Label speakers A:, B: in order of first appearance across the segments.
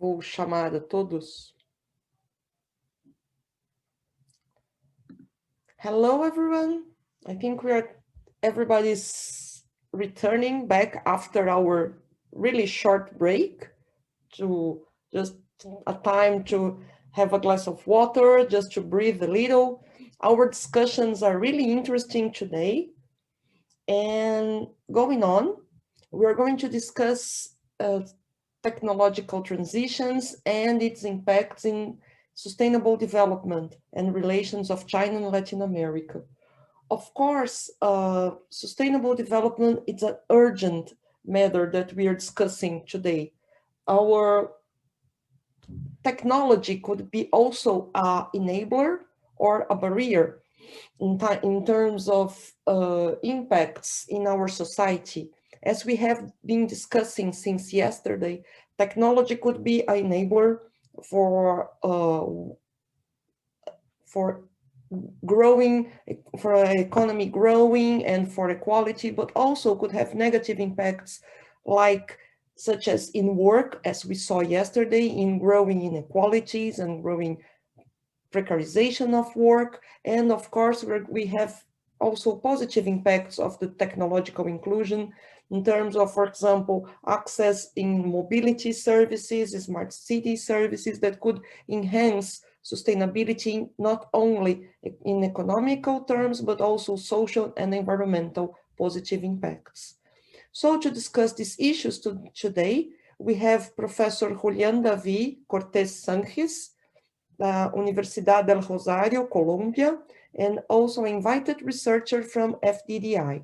A: Vou chamar a todos. Hello, everyone. I think everybody's returning back after our really short break to just a time to have a glass of water, just to breathe a little. Our discussions are really interesting today. And going on, we're going to discuss technological transitions and its impacts in sustainable development and relations of China and Latin America. Of course, sustainable development is an urgent matter that we are discussing today. Our technology could be also an enabler or a barrier in terms of impacts in our society. As we have been discussing since yesterday, technology could be an enabler for growing, for an economy growing and for equality, but also could have negative impacts such as in work, as we saw yesterday, in growing inequalities and growing precarization of work. And of course, we have also positive impacts of the technological inclusion in terms of, for example, access in mobility services, smart city services that could enhance sustainability, not only in economical terms, but also social and environmental positive impacts. So to discuss these issues today, we have Professor Julián D. Cortés Sánchez, Universidad del Rosario, Colombia, and also invited researcher from FDDI.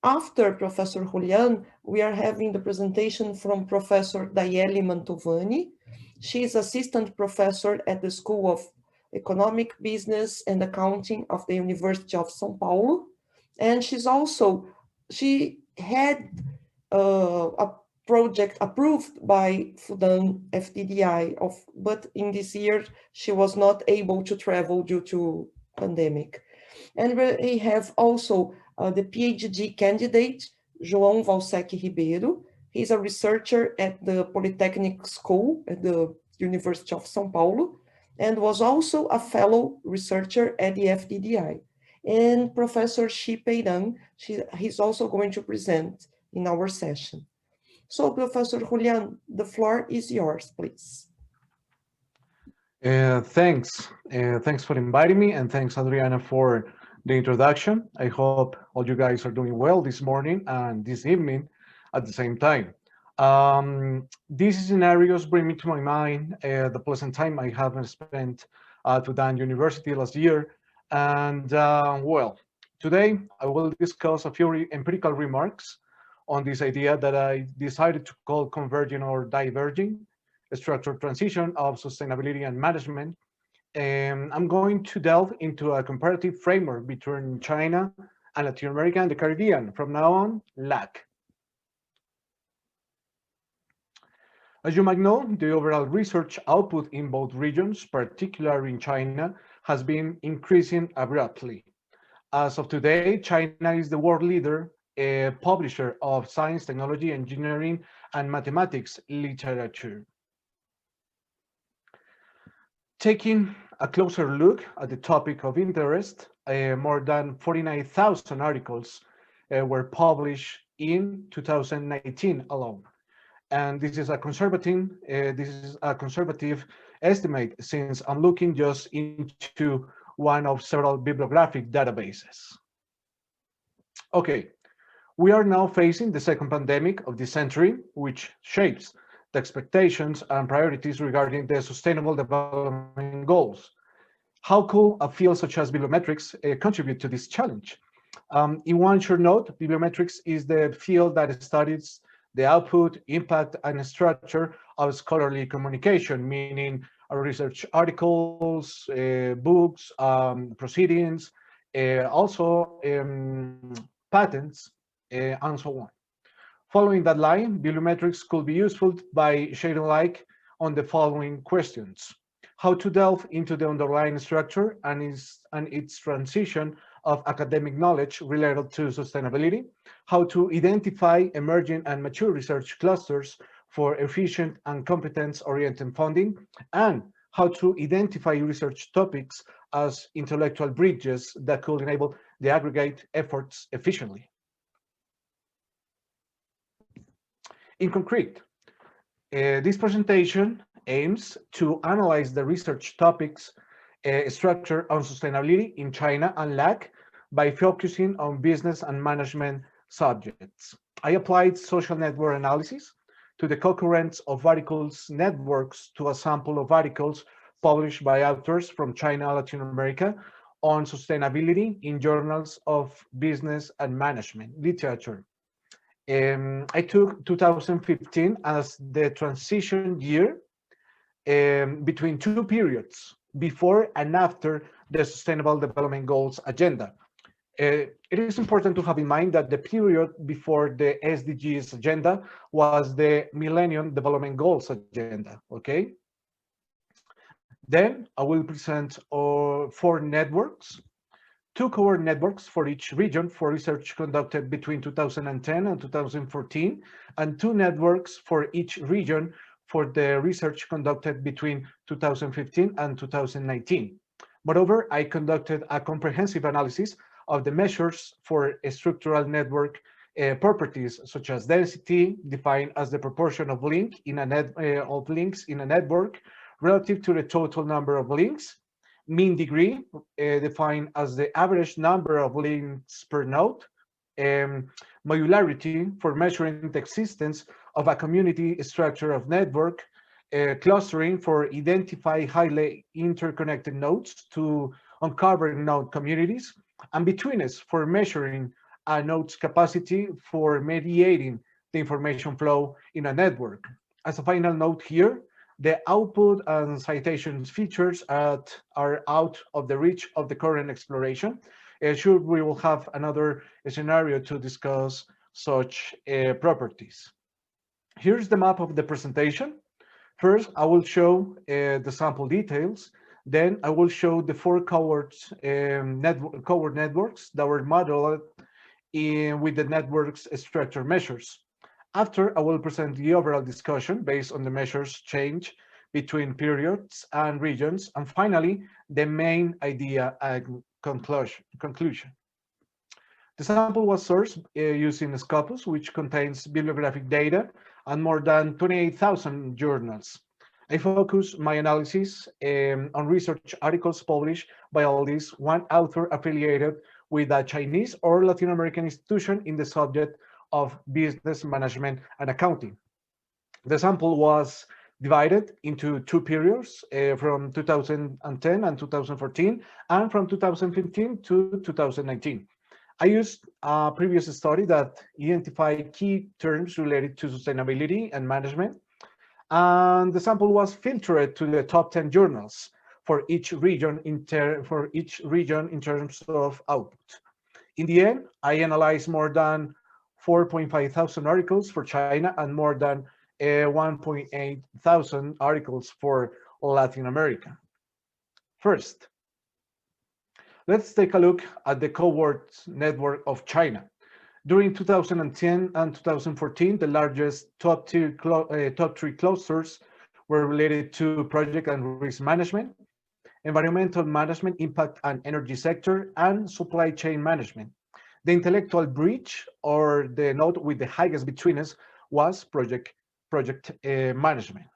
A: After Professor Julián, we are having the presentation from Professor Daiele Mantovani. She is assistant professor at the School of Economic Business and Accounting of the University of São Paulo. And she had a project approved by Fudan FDDI, but in this year she was not able to travel due to pandemic. And we have also the PhD candidate, João Valsec Ribeiro. He's a researcher at the Polytechnic School at the University of São Paulo, and was also a fellow researcher at the FDDI. And Professor Xipei Dan, he's also going to present in our session. So, Professor Julián, the floor is yours, please.
B: Thanks. Thanks for inviting me, and thanks, Adriana, for the introduction. I hope all you guys are doing well this morning and this evening at the same time. These scenarios bring me to my mind the pleasant time I have spent at Fudan University last year. And well, today I will discuss a few empirical remarks on this idea that I decided to call converging or diverging, a structural transition of sustainability and management. And I'm going to delve into a comparative framework between China and Latin America and the Caribbean. From now on, LAC. As you might know, the overall research output in both regions, particularly in China, has been increasing abruptly. As of today, China is the world leader, a publisher of science, technology, engineering, and mathematics literature. Taking a closer look at the topic of interest, more than 49,000 articles were published in 2019 alone. And this is a conservative estimate, since I'm looking just into one of several bibliographic databases. Okay, we are now facing the second pandemic of this century, which shapes the expectations and priorities regarding the Sustainable Development Goals. How could a field such as bibliometrics contribute to this challenge? In one short note, bibliometrics is the field that studies the output, impact, and structure of scholarly communication, meaning research articles, books, proceedings, also patents, and so on. Following that line, bibliometrics could be useful by shedding light on the following questions: how to delve into the underlying structure and its transition of academic knowledge related to sustainability, how to identify emerging and mature research clusters for efficient and competence-oriented funding, and how to identify research topics as intellectual bridges that could enable the aggregate efforts efficiently. In concrete, this presentation aims to analyze the research topics structure on sustainability in China and LAC by focusing on business and management subjects. I applied social network analysis to the concurrence of articles networks to a sample of articles published by authors from China, Latin America on sustainability in journals of business and management literature. I took 2015 as the transition year between two periods, before and after the Sustainable Development Goals agenda. It is important to have in mind that the period before the SDGs agenda was the Millennium Development Goals agenda, okay? Then I will present 4 networks, 2 core networks for each region for research conducted between 2010 and 2014, and 2 networks for each region for the research conducted between 2015 and 2019. Moreover, I conducted a comprehensive analysis of the measures for structural network properties, such as density, defined as the proportion of links in a network relative to the total number of links, mean degree, defined as the average number of links per node, modularity for measuring the existence of a community structure of network, clustering for identify highly interconnected nodes to uncover node communities, and betweenness for measuring a node's capacity for mediating the information flow in a network. As a final note here, the output and citations features are out of the reach of the current exploration. Sure, we will have another scenario to discuss such properties. Here's the map of the presentation. First, I will show the sample details. Then I will show the 4 covered networks that were modeled with the network's structure measures. After, I will present the overall discussion based on the measures change between periods and regions. And finally, the main idea and conclusion. The sample was sourced using Scopus, which contains bibliographic data and more than 28,000 journals. I focus my analysis on research articles published by at least one author affiliated with a Chinese or Latin American institution in the subject of business management and accounting. The sample was divided into 2 periods from 2010 and 2014, and from 2015 to 2019. I used a previous study that identified key terms related to sustainability and management, and the sample was filtered to the top 10 journals for each region in terms of output. In the end, I analyzed more than 4.5 thousand articles for China and more than 1.8 thousand articles for Latin America. First, let's take a look at the cohort network of China. During 2010 and 2014, the largest top 3 clusters were related to project and risk management, environmental management, impact and energy sector, and supply chain management. The intellectual bridge, or the node with the highest betweenness, was project management.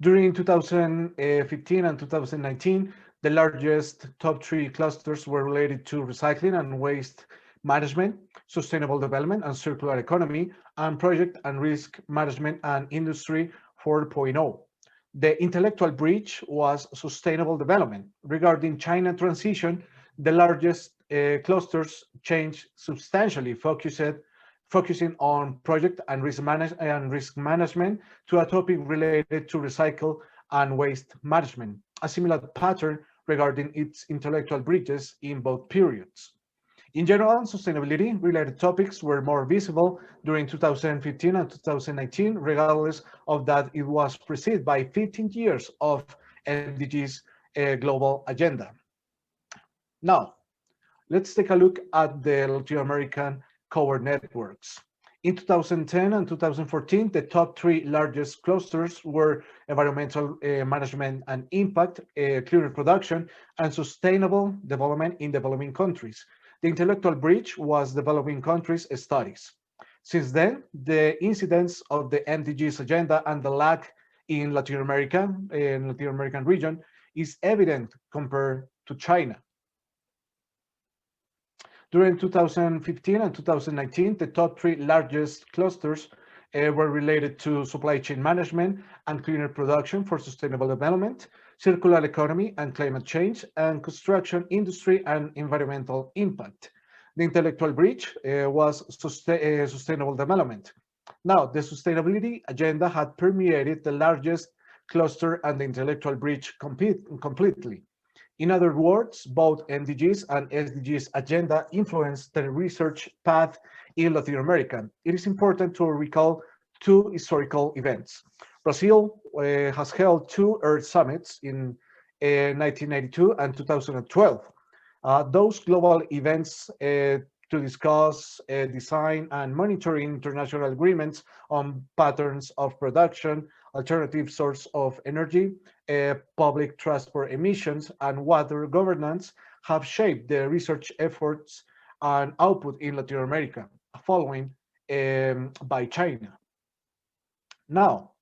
B: During 2015 and 2019, the largest top 3 clusters were related to recycling and waste management, sustainable development and circular economy, and project and risk management and industry 4.0. The intellectual bridge was sustainable development. Regarding China transition, the largest clusters changed substantially, focusing on project and risk management to a topic related to recycle and waste management, a similar pattern regarding its intellectual bridges in both periods. In general, sustainability-related topics were more visible during 2015 and 2019, regardless of that it was preceded by 15 years of MDG's global agenda. Now, let's take a look at the Latin American covered networks. In 2010 and 2014, the top three largest clusters were environmental management and impact, cleaner production, and sustainable development in developing countries. The intellectual bridge was developing countries studies. Since then, the incidence of the MDGs agenda and the lack in Latin American region is evident compared to China. During 2015 and 2019, the top three largest clusters were related to supply chain management and cleaner production for sustainable development, circular economy and climate change, and construction industry and environmental impact. The intellectual bridge was sustainable development. Now, the sustainability agenda had permeated the largest cluster and the intellectual bridge completely. In other words, both MDGs and SDGs agenda influenced the research path in Latin America. It is important to recall two historical events. Brazil has held two Earth summits in 1992 and 2012. Those global events to discuss, design, and monitor international agreements on patterns of production, alternative source of energy, public transport emissions, and water governance have shaped the research efforts and output in Latin America, following by China. Now,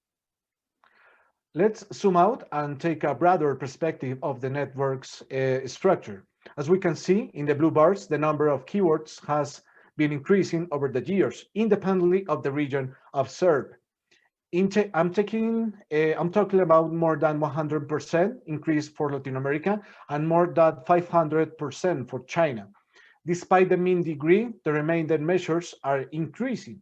B: let's zoom out and take a broader perspective of the network's structure. As we can see in the blue bars, the number of keywords has been increasing over the years, independently of the region observed. I'm talking about more than 100% increase for Latin America and more than 500% for China. Despite the mean degree, the remainder measures are increasing.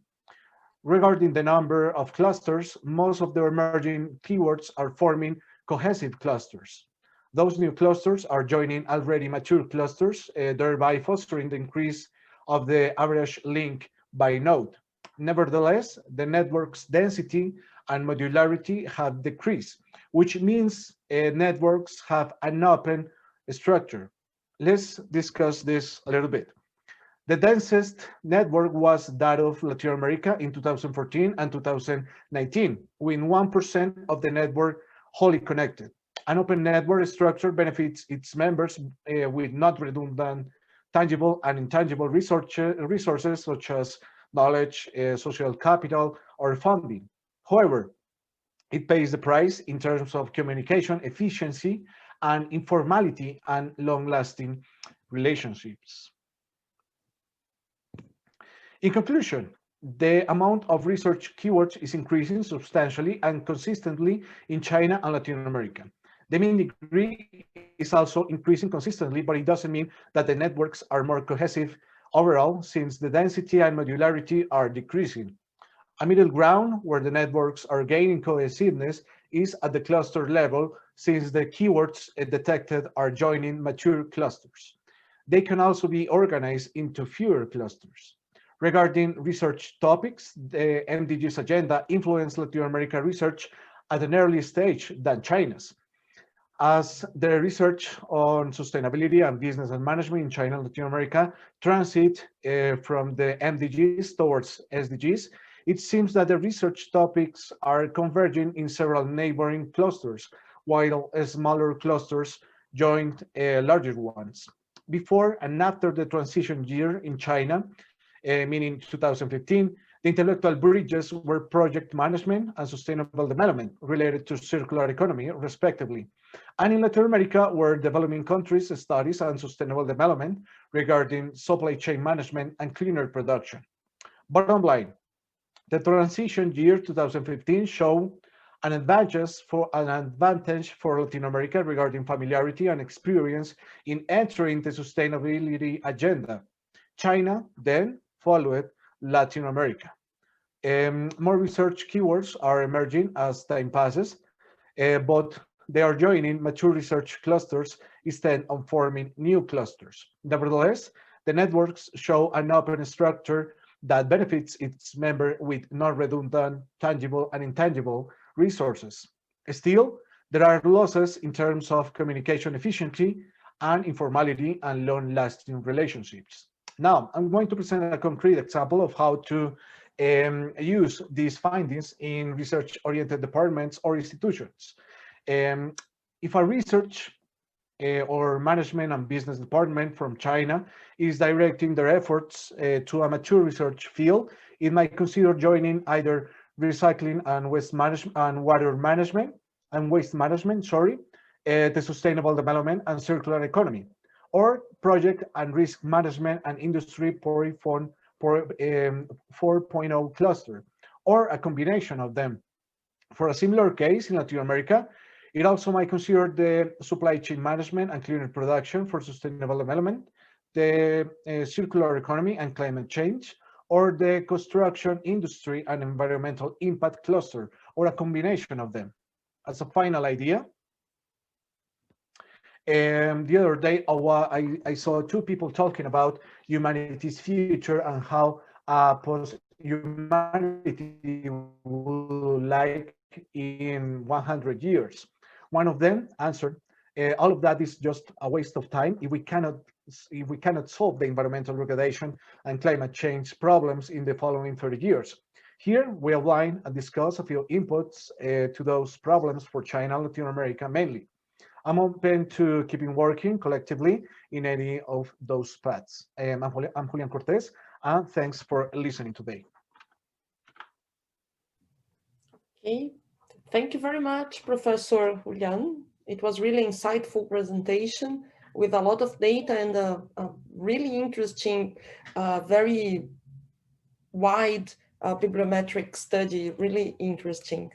B: Regarding the number of clusters, most of the emerging keywords are forming cohesive clusters. Those new clusters are joining already mature clusters, thereby fostering the increase of the average link by node. Nevertheless, the network's density and modularity have decreased, which means networks have an open structure. Let's discuss this a little bit. The densest network was that of Latin America in 2014 and 2019, with 1% of the network wholly connected. An open network structure benefits its members with not redundant tangible and intangible resources such as knowledge, social capital, or funding. However, it pays the price in terms of communication efficiency and informality and long-lasting relationships. In conclusion, the amount of research keywords is increasing substantially and consistently in China and Latin America. The mean degree is also increasing consistently, but it doesn't mean that the networks are more cohesive overall, since the density and modularity are decreasing. A middle ground where the networks are gaining cohesiveness is at the cluster level, since the keywords detected are joining mature clusters. They can also be organized into fewer clusters. Regarding research topics, the MDGs agenda influenced Latin America research at an earlier stage than China's. As the research on sustainability and business and management in China and Latin America transit from the MDGs towards SDGs, it seems that the research topics are converging in several neighboring clusters, while smaller clusters joined larger ones. Before and after the transition year in China, meaning 2015, the intellectual bridges were project management and sustainable development related to circular economy, respectively. And in Latin America were developing countries studies and sustainable development regarding supply chain management and cleaner production. Bottom line, the transition year 2015 showed an advantage for Latin America regarding familiarity and experience in entering the sustainability agenda. China then followed Latin America. More research keywords are emerging as time passes, but they are joining mature research clusters instead of forming new clusters. Nevertheless, the networks show an open structure that benefits its member with non-redundant, tangible and intangible resources. Still, there are losses in terms of communication efficiency and informality and long-lasting relationships. Now, I'm going to present a concrete example of how to use these findings in research-oriented departments or institutions. If a research or management and business department from China is directing their efforts to a mature research field, it might consider joining either recycling and waste management and water management and waste management, the sustainable development and circular economy, or project and risk management and industry 4.0 cluster, or a combination of them. For a similar case in Latin America, it also might consider the supply chain management and cleaner production for sustainable development, the circular economy and climate change, or the construction industry and environmental impact cluster, or a combination of them. As a final idea, the other day I saw two people talking about humanity's future and how post-humanity will like in 100 years. One of them answered, all of that is just a waste of time if we cannot solve the environmental degradation and climate change problems in the following 30 years. Here we outline and discuss a few inputs to those problems for China and Latin America mainly. I'm open to keeping working collectively in any of those paths. I'm Julián Cortés, and thanks for listening today.
A: Okay, thank you very much, Professor Julián. It was really insightful presentation with a lot of data and a really interesting, very wide bibliometric study, really interesting.